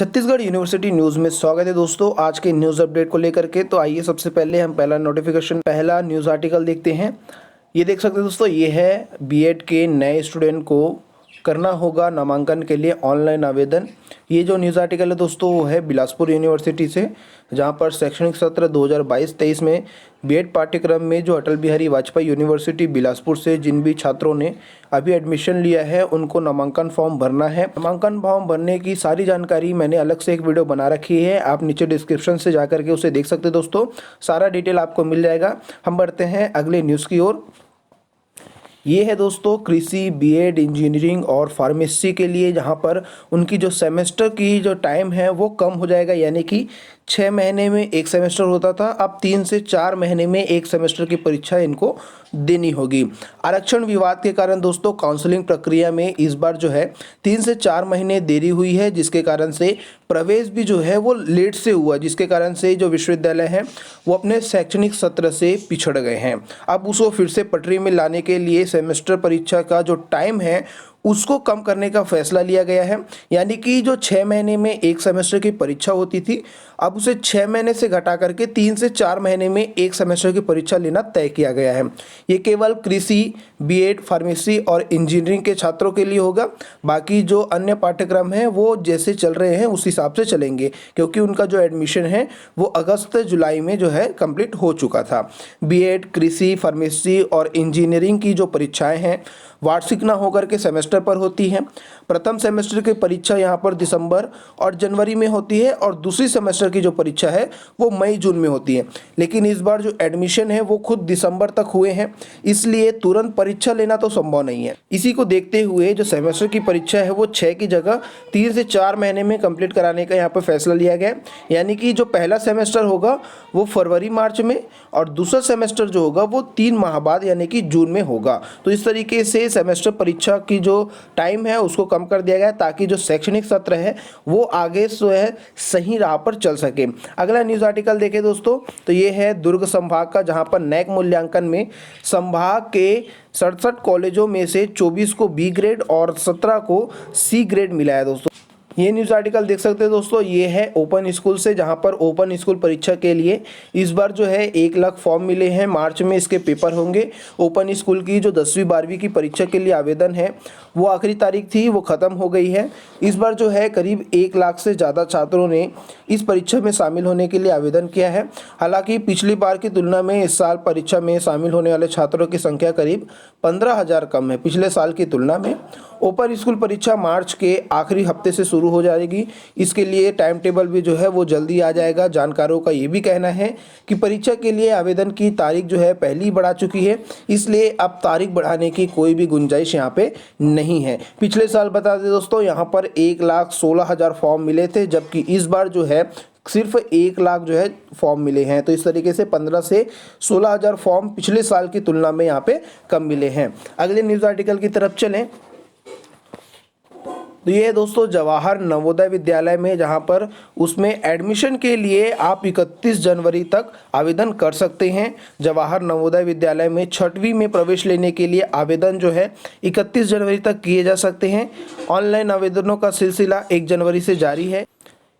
Chhattisgarh university news में स्वागत है दोस्तों। आज के न्यूज़ अपडेट को लेकर के तो आइए सबसे पहले हम पहला न्यूज़ आर्टिकल देखते हैं। ये देख सकते हैं दोस्तों, ये है बीएड के नए स्टूडेंट को करना होगा नामांकन के लिए ऑनलाइन आवेदन। ये जो न्यूज़ आर्टिकल है दोस्तों वो है बिलासपुर यूनिवर्सिटी से, जहां पर शैक्षणिक सत्र 2022-23 में बीएड पाठ्यक्रम में जो अटल बिहारी वाजपेयी यूनिवर्सिटी बिलासपुर से जिन भी छात्रों ने अभी एडमिशन लिया है उनको नामांकन फॉर्म भरना है। नामांकन फॉर्म भरने की सारी जानकारी मैंने अलग से एक वीडियो बना रखी है, आप नीचे डिस्क्रिप्शन से जाकर के उसे देख सकते हैं दोस्तों। सारा डिटेल आपको मिल जाएगा। हम बढ़ते हैं अगले न्यूज़ की ओर। ये है दोस्तों कृषि, बीएड, इंजीनियरिंग और फार्मेसी के लिए, जहाँ पर उनकी जो सेमेस्टर की जो टाइम है वो कम हो जाएगा। यानी कि 6 महीने में एक सेमेस्टर होता था, अब 3 से 4 महीने में एक सेमेस्टर की परीक्षा इनको देनी होगी। आरक्षण विवाद के कारण दोस्तों काउंसलिंग प्रक्रिया में इस बार जो है 3 से 4 महीने देरी हुई है, जिसके कारण से प्रवेश भी जो है वो लेट से हुआ, जिसके कारण से जो विश्वविद्यालय हैं वो अपने शैक्षणिक सत्र से पिछड़ गए हैं। अब उसको फिर से पटरी में लाने के लिए सेमेस्टर परीक्षा का जो टाइम है उसको कम करने का फैसला लिया गया है। यानी कि जो 6 महीने में एक सेमेस्टर की परीक्षा होती थी, अब उसे 6 महीने से घटा करके 3 से 4 महीने में एक सेमेस्टर की परीक्षा लेना तय किया गया है। ये केवल कृषि, बीएड, फार्मेसी और इंजीनियरिंग के छात्रों के लिए होगा। बाकी जो अन्य पाठ्यक्रम हैं वो जैसे चल रहे हैं उस हिसाब से चलेंगे, क्योंकि उनका जो एडमिशन है वो अगस्त जुलाई में जो है कंप्लीट हो चुका था। बीएड, कृषि, फार्मेसी और इंजीनियरिंग की जो परीक्षाएं हैं वार्षिक ना होकर के सेमेस्टर पर होती हैं। प्रथम सेमेस्टर की परीक्षा यहाँ पर दिसंबर और जनवरी में होती है, और दूसरी सेमेस्टर की जो परीक्षा है वो मई जून में होती है। लेकिन इस बार जो एडमिशन है वो खुद दिसंबर तक हुए हैं, इसलिए तुरंत परीक्षा लेना तो संभव नहीं है। इसी को देखते हुए जो सेमेस्टर की परीक्षा है वो 6 की जगह 3 से 4 महीने में कंप्लीट कराने का यहाँ पर फैसला लिया गया। यानी कि जो पहला सेमेस्टर होगा वो फरवरी मार्च में, और दूसरा सेमेस्टर जो होगा वो 3 माह बाद यानी कि जून में होगा। तो इस तरीके से सेमेस्टर परीक्षा की जो टाइम है उसको कम कर दिया गया है, ताकि जो शैक्षणिक सत्र है वो आगे जो है सही राह पर चल सके। अगला न्यूज़ आर्टिकल देखें दोस्तों, तो ये है दुर्ग संभाग का, जहां पर नैक मूल्यांकन में संभाग के 67 कॉलेजों में से 24 को बी ग्रेड और 17 को सी ग्रेड मिला है दोस्तों। ये न्यूज़ आर्टिकल देख सकते हैं दोस्तों, ये है ओपन स्कूल से, जहां पर ओपन स्कूल परीक्षा के लिए इस बार जो है 1 लाख फॉर्म मिले हैं। मार्च में इसके पेपर होंगे। ओपन स्कूल की जो 10वीं 12वीं की परीक्षा के लिए आवेदन है वो आखिरी तारीख थी, वो ख़त्म हो गई है। इस बार जो है करीब 1 लाख से ज़्यादा छात्रों ने इस परीक्षा में शामिल होने के लिए आवेदन किया है। हालांकि पिछली बार की तुलना में इस साल परीक्षा में शामिल होने वाले छात्रों की संख्या करीब 15,000 कम है पिछले साल की तुलना में। ओपन स्कूल परीक्षा मार्च के आखिरी हफ्ते से शुरू हो जाएगी। इसके लिए टाइम टेबल भी जो है वो जल्दी आ जाएगा। जानकारों का ये भी कहना है कि परीक्षा के लिए आवेदन की तारीख जो है पहले ही बढ़ा चुकी है, इसलिए अब तारीख बढ़ाने की कोई भी गुंजाइश यहाँ पे नहीं है। पिछले साल बता दें दोस्तों, यहाँ पर 1,16,000 फॉर्म मिले थे, जबकि इस बार जो है सिर्फ 1 लाख जो है फॉर्म मिले हैं। तो इस तरीके से 15 से 16,000 फॉर्म पिछले साल की तुलना में यहाँ पे कम मिले हैं। अगले न्यूज़ आर्टिकल की तरफ चलें, तो ये दोस्तों जवाहर नवोदय विद्यालय में, जहाँ पर उसमें एडमिशन के लिए आप 31 जनवरी तक आवेदन कर सकते हैं। जवाहर नवोदय विद्यालय में 6वीं में प्रवेश लेने के लिए आवेदन जो है 31 जनवरी तक किए जा सकते हैं। ऑनलाइन आवेदनों का सिलसिला 1 जनवरी से जारी है।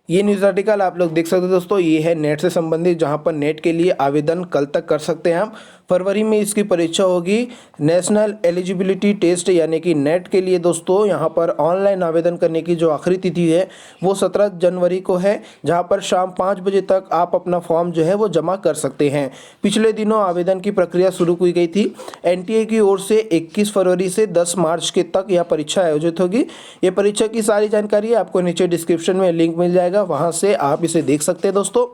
ये न्यूज़ आर्टिकल आप लोग देख सकते हैं दोस्तों, ये है नेट से संबंधित, जहाँ पर नेट के लिए आवेदन कल तक कर सकते हैं आप। फरवरी में इसकी परीक्षा होगी। नेशनल एलिजिबिलिटी टेस्ट यानी कि नेट के लिए दोस्तों यहाँ पर ऑनलाइन आवेदन करने की जो आखिरी तिथि है वो 17 जनवरी को है, जहाँ पर शाम 5 बजे तक आप अपना फॉर्म जो है वो जमा कर सकते हैं। पिछले दिनों आवेदन की प्रक्रिया शुरू की गई थी। एनटीए की ओर से 21 फरवरी से 10 मार्च के तक यह परीक्षा आयोजित होगी। ये परीक्षा की सारी जानकारी आपको नीचे डिस्क्रिप्शन में लिंक मिल जाएगा, वहाँ से आप इसे देख सकते हैं दोस्तों।